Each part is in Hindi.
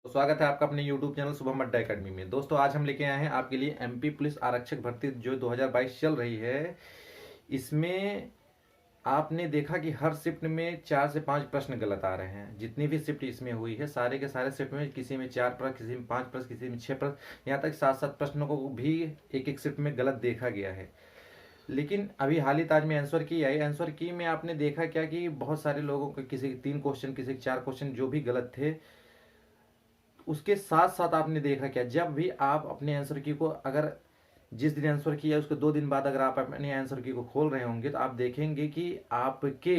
तो स्वागत है आपका अपने YouTube चैनल शुभम अड्डा एकेडमी में। दोस्तों आज हम लेके आए हैं आपके लिए एमपी पुलिस आरक्षक भर्ती जो 2022 चल रही है। इसमें आपने देखा कि हर शिफ्ट में 4 से 5 प्रश्न गलत आ रहे हैं। जितनी भी शिफ्ट इसमें हुई है सारे के सारे शिफ्ट में किसी में 4 प्रश्न, किसी में 5 प्रश्न, किसी में 6 प्रश्न, यहाँ तक 7-7 प्रश्नों को भी एक एक शिफ्ट में गलत देखा गया है। लेकिन अभी हाल ही ताज में आंसर की आई, आंसर की में आपने देखा क्या कि बहुत सारे लोगों के किसी के 3 क्वेश्चन, किसी के 4 क्वेश्चन जो भी गलत थे। उसके साथ साथ आपने देखा क्या, जब भी आप अपने आंसर की को अगर जिस दिन आंसर किया उसके 2 दिन बाद अगर आप अपने आंसर की को खोल रहे होंगे तो आप देखेंगे कि आपके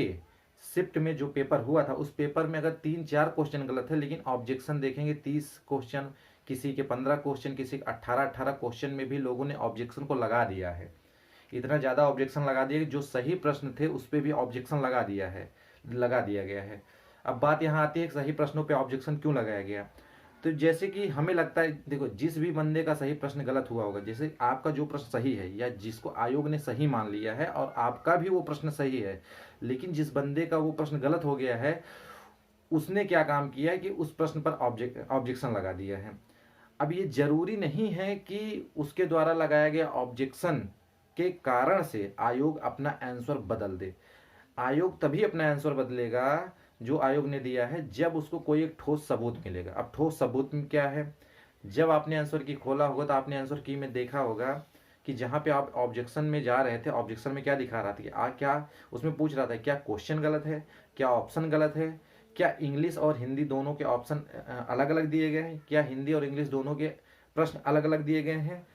शिफ्ट में जो पेपर हुआ था उस पेपर में अगर 3-4 क्वेश्चन गलत है, लेकिन ऑब्जेक्शन देखेंगे 30 क्वेश्चन, किसी के 15 क्वेश्चन, किसी के 18-18 क्वेश्चन में भी लोगों ने ऑब्जेक्शन को लगा दिया है। इतना ज़्यादा ऑब्जेक्शन लगा दिया कि जो सही प्रश्न थे उस पर भी ऑब्जेक्शन लगा दिया गया है। अब बात यहाँ आती है कि सही प्रश्नों पे ऑब्जेक्शन क्यों लगाया गया। तो जैसे कि हमें लगता है, देखो जिस भी बंदे का सही प्रश्न गलत हुआ होगा, जैसे आपका जो प्रश्न सही है या जिसको आयोग ने सही मान लिया है और आपका भी वो प्रश्न सही है, लेकिन जिस बंदे का वो प्रश्न गलत हो गया है उसने क्या काम किया है कि उस प्रश्न पर ऑब्जेक्शन लगा दिया है। अब ये जरूरी नहीं है कि उसके द्वारा लगाया गया ऑब्जेक्शन के कारण से आयोग अपना आंसर बदल दे। आयोग तभी अपना आंसर बदलेगा जो आयोग ने दिया है जब उसको कोई एक ठोस सबूत मिलेगा। अब ठोस सबूत में क्या है, जब आपने आंसर की खोला होगा तो आपने आंसर की में देखा होगा कि जहां पे आप ऑब्जेक्शन में जा रहे थे, ऑब्जेक्शन में क्या दिखा रहा था कि क्या उसमें पूछ रहा था क्या क्वेश्चन गलत है, क्या ऑप्शन गलत है, क्या इंग्लिश और हिंदी दोनों के ऑप्शन अलग अलग दिए गए हैं, क्या हिंदी और इंग्लिश दोनों के प्रश्न अलग अलग दिए गए हैं।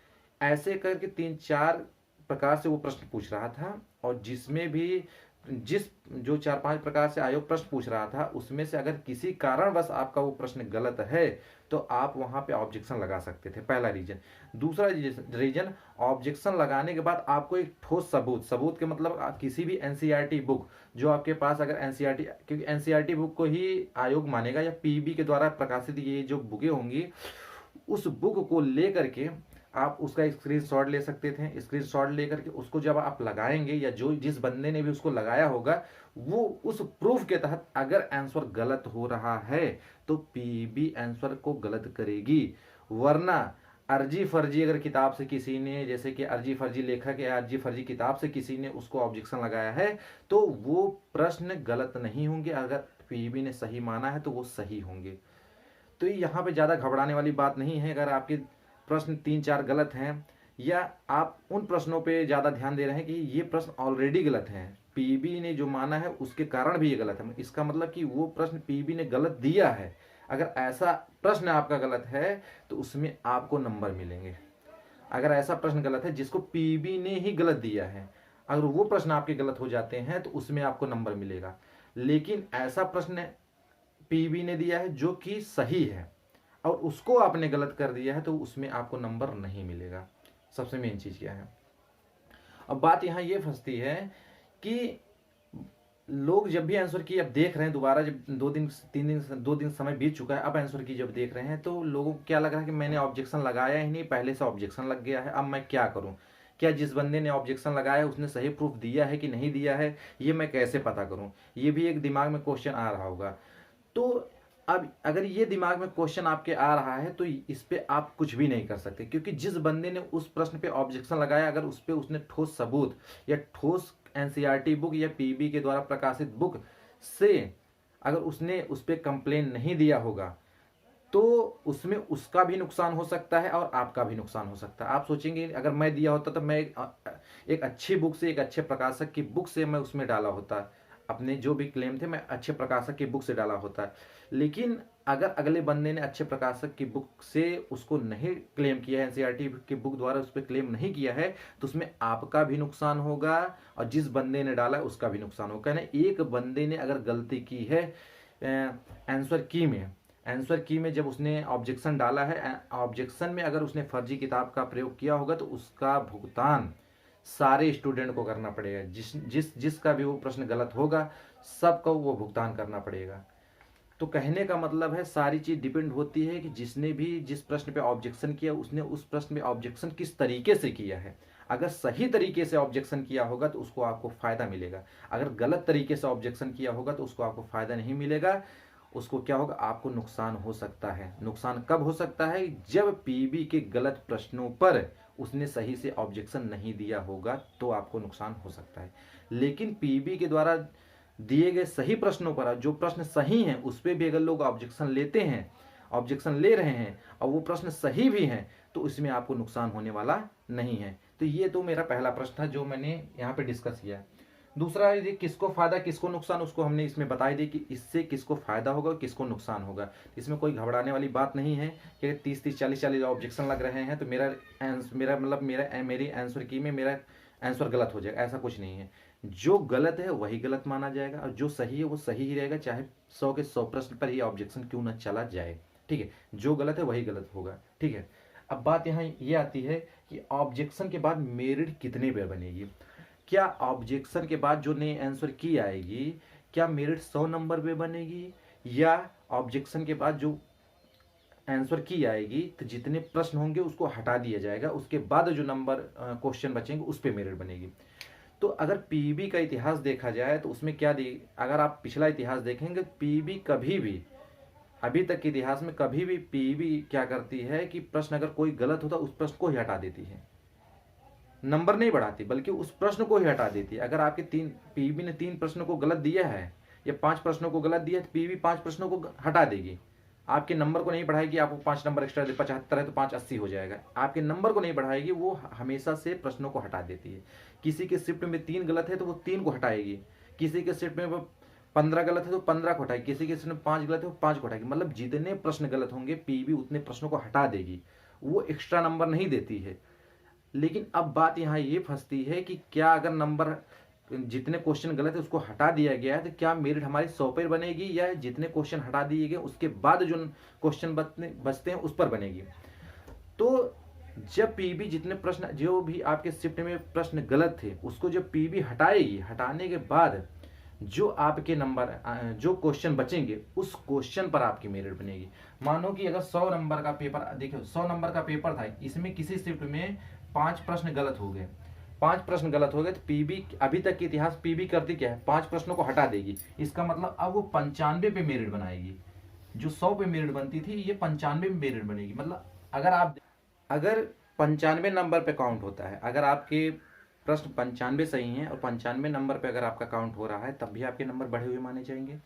ऐसे करके 3-4 प्रकार से वो प्रश्न पूछ रहा था, और जिसमें भी जिस जो 4-5 प्रकार से आयोग प्रश्न पूछ रहा था उसमें से अगर किसी कारणवश आपका वो प्रश्न गलत है तो आप वहां पे ऑब्जेक्शन लगा सकते थे, पहला रीजन। दूसरा रीजन, ऑब्जेक्शन लगाने के बाद आपको एक ठोस सबूत के मतलब आप किसी भी एनसीईआरटी बुक जो आपके पास, अगर एनसीईआरटी, क्योंकि एनसीईआरटी बुक को ही आयोग मानेगा या पीबी के द्वारा प्रकाशित ये जो बुकें होंगी, उस बुक को लेकर के आप उसका स्क्रीनशॉट ले सकते थे। स्क्रीनशॉट लेकर के उसको जब आप लगाएंगे या जो जिस बंदे ने भी उसको लगाया होगा वो उस प्रूफ के तहत अगर आंसर गलत हो रहा है तो पीबी आंसर को गलत करेगी। वरना अर्जी फर्जी अगर किताब से किसी ने, जैसे कि अर्जी फर्जी लेखक या अर्जी फर्जी किताब से किसी ने उसको ऑब्जेक्शन लगाया है तो वो प्रश्न गलत नहीं होंगे, अगर पीबी ने सही माना है तो वो सही होंगे। तो यहाँ पे ज़्यादा घबराने वाली बात नहीं है। अगर आपके प्रश्न 3-4 गलत हैं या आप उन प्रश्नों पे ज़्यादा ध्यान दे रहे हैं कि ये प्रश्न ऑलरेडी गलत हैं, पीबी ने जो माना है उसके कारण भी ये गलत है, इसका मतलब कि वो प्रश्न पीबी ने गलत दिया है। अगर ऐसा प्रश्न आपका गलत है तो उसमें आपको नंबर मिलेंगे। अगर ऐसा प्रश्न गलत है जिसको पीबी ने ही गलत दिया है, अगर वो प्रश्न आपके गलत हो जाते हैं तो उसमें आपको नंबर मिलेगा। लेकिन ऐसा प्रश्न पीबी ने दिया है जो कि सही है और उसको आपने गलत कर दिया है तो उसमें आपको नंबर नहीं मिलेगा। सबसे मेन चीज क्या है, अब बात यहाँ ये फंसती है कि लोग जब भी आंसर की अब देख रहे हैं दोबारा, जब 2 दिन समय बीत चुका है, अब आंसर की जब देख रहे हैं तो लोगों को क्या लग रहा है कि मैंने ऑब्जेक्शन लगाया ही नहीं, पहले से ऑब्जेक्शन लग गया है, अब मैं क्या करूं। क्या जिस बंदे ने ऑब्जेक्शन लगाया है उसने सही प्रूफ दिया है कि नहीं दिया है, ये मैं कैसे पता करूं, ये भी एक दिमाग में क्वेश्चन आ रहा होगा। तो अब अगर ये दिमाग में क्वेश्चन आपके आ रहा है तो इस पे आप कुछ भी नहीं कर सकते, क्योंकि जिस बंदे ने उस प्रश्न पे ऑब्जेक्शन लगाया अगर उस पे उसने ठोस सबूत या ठोस एनसीईआरटी बुक या पीबी के द्वारा प्रकाशित बुक से अगर उसने उस पे कंप्लेन नहीं दिया होगा तो उसमें उसका भी नुकसान हो सकता है और आपका भी नुकसान हो सकता है। आप सोचेंगे अगर मैं दिया होता तो मैं एक अच्छी बुक से, एक अच्छे प्रकाशक की बुक से मैं उसमें डाला होता, अपने जो भी क्लेम थे मैं अच्छे प्रकाशक की बुक से डाला होता। लेकिन अगर अगले बंदे ने अच्छे प्रकाशक की बुक से उसको नहीं क्लेम किया है, एनसीईआरटी की बुक द्वारा उस पर क्लेम नहीं किया है, तो उसमें आपका भी नुकसान होगा और जिस बंदे ने डाला है उसका भी नुकसान होगा। यानी एक बंदे ने अगर गलती की है आंसर की में जब उसने ऑब्जेक्शन डाला है, ऑब्जेक्शन में अगर उसने फर्जी किताब का प्रयोग किया होगा तो उसका भुगतान सारे स्टूडेंट को करना पड़ेगा। जिसका भी वो प्रश्न गलत होगा सबको वो भुगतान करना पड़ेगा। तो कहने का मतलब है सारी चीज डिपेंड होती है कि जिसने भी जिस प्रश्न पे ऑब्जेक्शन किया उसने उस प्रश्न में ऑब्जेक्शन किस तरीके से किया है। अगर सही तरीके से ऑब्जेक्शन किया होगा तो उसको आपको फायदा मिलेगा, अगर गलत तरीके से ऑब्जेक्शन किया होगा तो उसको आपको फायदा नहीं मिलेगा। उसको क्या होगा, आपको नुकसान हो सकता है। नुकसान कब हो सकता है, जब पीबी के गलत प्रश्नों पर उसने सही से ऑब्जेक्शन नहीं दिया होगा तो आपको नुकसान हो सकता है। लेकिन पीबी के द्वारा दिए गए सही प्रश्नों पर, जो प्रश्न सही हैं उस पर भी अगर लोग ऑब्जेक्शन लेते हैं, ऑब्जेक्शन ले रहे हैं और वो प्रश्न सही भी हैं, तो इसमें आपको नुकसान होने वाला नहीं है। तो ये तो मेरा पहला प्रश्न था जो मैंने यहाँ पे डिस्कस किया। दूसरा, ये किसको फायदा किसको नुकसान, उसको हमने इसमें बताई दी कि इससे किसको फायदा होगा किसको नुकसान होगा। इसमें कोई घबराने वाली बात नहीं है कि 30-30 40-40 ऑब्जेक्शन लग रहे हैं तो मेरी आंसर की में मेरा आंसर गलत हो जाएगा, ऐसा कुछ नहीं है। जो गलत है वही गलत माना जाएगा और जो सही है वो सही ही रहेगा, चाहे 100 के 100 प्रश्न पर ही ऑब्जेक्शन क्यों ना चला जाए। ठीक है, जो गलत है वही गलत होगा। ठीक है, अब बात यहाँ ये आती है कि ऑब्जेक्शन के बाद मेरिट कितने बार बनेगी। क्या ऑब्जेक्शन के बाद जो नई आंसर की आएगी, क्या मेरिट 100 नंबर पे बनेगी, या ऑब्जेक्शन के बाद जो आंसर की आएगी तो जितने प्रश्न होंगे उसको हटा दिया जाएगा, उसके बाद जो नंबर क्वेश्चन बचेंगे उस पर मेरिट बनेगी। तो अगर पीबी का इतिहास देखा जाए तो उसमें क्या अगर आप पिछला इतिहास देखेंगे, पीबी कभी भी, अभी तक के इतिहास में कभी भी पीबी क्या करती है कि प्रश्न अगर कोई गलत होता उस प्रश्न को ही हटा देती है, नंबर नहीं बढ़ाती बल्कि उस प्रश्न को ही हटा देती है। अगर आपके पीबी ने 3 प्रश्नों को गलत दिया है या 5 प्रश्नों को गलत दिया है तो पीबी 5 प्रश्नों को हटा देगी, आपके नंबर को नहीं बढ़ाएगी। आपको 5 नंबर एक्स्ट्रा दे, 75 है तो 5 80 हो जाएगा, आपके नंबर को नहीं बढ़ाएगी, वो हमेशा से प्रश्नों को हटा देती है। किसी के शिफ्ट में 3 गलत है तो वो 3 को हटाएगी, किसी के शिफ्ट में वो 15 गलत है तो 15 को हटाएगी, किसी के शिफ्ट में 5 गलत है तो 5 को हटाएगी। मतलब जितने प्रश्न गलत होंगे पीबी उतने प्रश्नों को हटा देगी, वो एक्स्ट्रा नंबर नहीं देती है। लेकिन अब बात यहाँ ये फंसती है कि क्या अगर नंबर जितने क्वेश्चन गलत है उसको हटा दिया गया है तो क्या मेरिट हमारी 100 पर बनेगी, या जितने क्वेश्चन हटा दिए गए उसके बाद जो क्वेश्चन बचते हैं उस पर बनेगी। तो जब पीबी जितने प्रश्न, जो भी आपके शिफ्ट में प्रश्न गलत थे उसको जब पीबी हटाएगी, हटाने के बाद जो आपके नंबर, जो क्वेश्चन बचेंगे उस क्वेश्चन पर आपकी मेरिट बनेगी। मानो कि अगर 100 नंबर का पेपर, देखिए 100 नंबर का पेपर था, इसमें किसी शिफ्ट में 5 प्रश्न गलत हो गए, 5 प्रश्न गलत हो गए तो पीबी, अभी तक के इतिहास पीबी करती क्या है, 5 प्रश्नों को हटा देगी। इसका मतलब अब वो 95 पे मेरिट बनाएगी, जो 100 पे मेरिट बनती थी ये 95 में मेरिट बनेगी। मतलब अगर 95 नंबर पे काउंट होता है, अगर आपके प्रश्न 95 सही हैं और 95 नंबर पे अगर आपका काउंट हो रहा है तब भी आपके नंबर बढ़े हुए माने जाएंगे।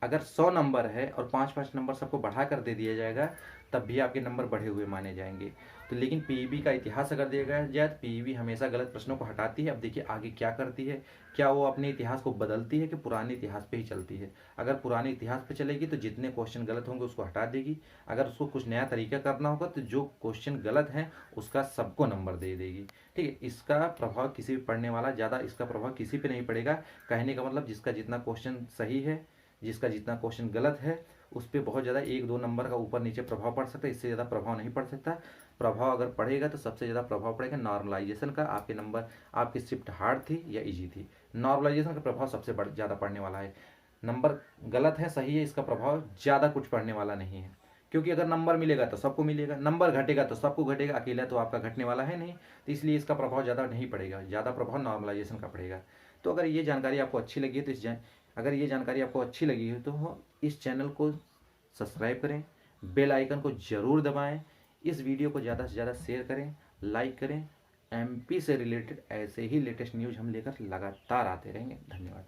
अगर 100 नंबर है और 5-5 नंबर सबको बढ़ा कर दे दिया जाएगा तब भी आपके नंबर बढ़े हुए माने जाएंगे। तो लेकिन पीईबी का इतिहास अगर देखा जाए तो पीईबी हमेशा गलत प्रश्नों को हटाती है। अब देखिए आगे क्या करती है, क्या वो अपने इतिहास को बदलती है कि पुराने इतिहास पे ही चलती है। अगर पुराने इतिहास पे चलेगी तो जितने क्वेश्चन गलत होंगे उसको हटा देगी, अगर उसको कुछ नया तरीका करना होगा तो जो क्वेश्चन गलत हैं उसका सबको नंबर दे देगी। ठीक है, इसका प्रभाव किसी भी पढ़ने वाला, ज़्यादा इसका प्रभाव किसी पे नहीं पड़ेगा। कहने का मतलब जिसका जितना क्वेश्चन सही है, जिसका जितना क्वेश्चन गलत है उस पर बहुत ज़्यादा 1-2 नंबर का ऊपर नीचे प्रभाव पड़ सकता है, इससे ज़्यादा प्रभाव नहीं पड़ सकता। प्रभाव अगर पड़ेगा तो सबसे ज़्यादा प्रभाव पड़ेगा नॉर्मलाइजेशन का। आपके नंबर, आपकी शिफ्ट हार्ड थी या इजी थी, नॉर्मलाइजेशन का प्रभाव सबसे ज़्यादा पड़ने वाला है। नंबर गलत है सही है, इसका प्रभाव ज़्यादा कुछ पड़ने वाला नहीं है, क्योंकि अगर नंबर मिलेगा तो सबको मिलेगा, नंबर घटेगा तो सबको घटेगा, अकेला तो आपका घटने वाला है नहीं, तो इसलिए इसका प्रभाव ज़्यादा नहीं पड़ेगा, ज़्यादा प्रभाव नॉर्मलाइजेशन का पड़ेगा। तो अगर ये जानकारी आपको अच्छी लगी है तो अगर ये जानकारी आपको अच्छी लगी है तो इस चैनल को सब्सक्राइब करें, बेल आइकन को ज़रूर दबाएं, इस वीडियो को ज़्यादा से ज़्यादा शेयर करें, लाइक करें। एमपी से रिलेटेड ऐसे ही लेटेस्ट न्यूज़ हम लेकर लगातार आते रहेंगे। धन्यवाद।